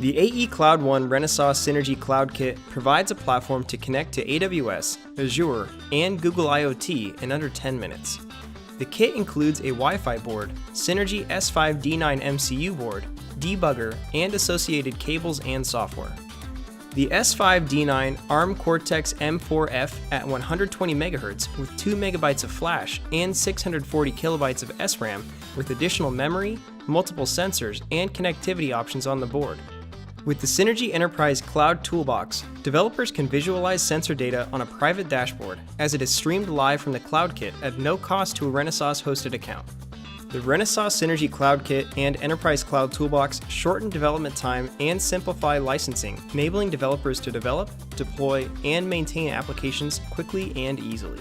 The AE-Cloud1 Renesas Synergy Cloud Kit provides a platform to connect to AWS, Azure, and Google IoT in under 10 minutes. The kit includes a Wi-Fi board, Synergy S5D9 MCU board, debugger, and associated cables and software. The S5D9 ARM Cortex M4F at 120 MHz with 2 MB of flash and 640 KB of SRAM with additional memory, multiple sensors, and connectivity options on the board. With the Synergy Enterprise Cloud Toolbox, developers can visualize sensor data on a private dashboard as it is streamed live from the Cloud Kit at no cost to a Renesas hosted account. The Renesas Synergy Cloud Kit and Enterprise Cloud Toolbox shorten development time and simplify licensing, enabling developers to develop, deploy, and maintain applications quickly and easily.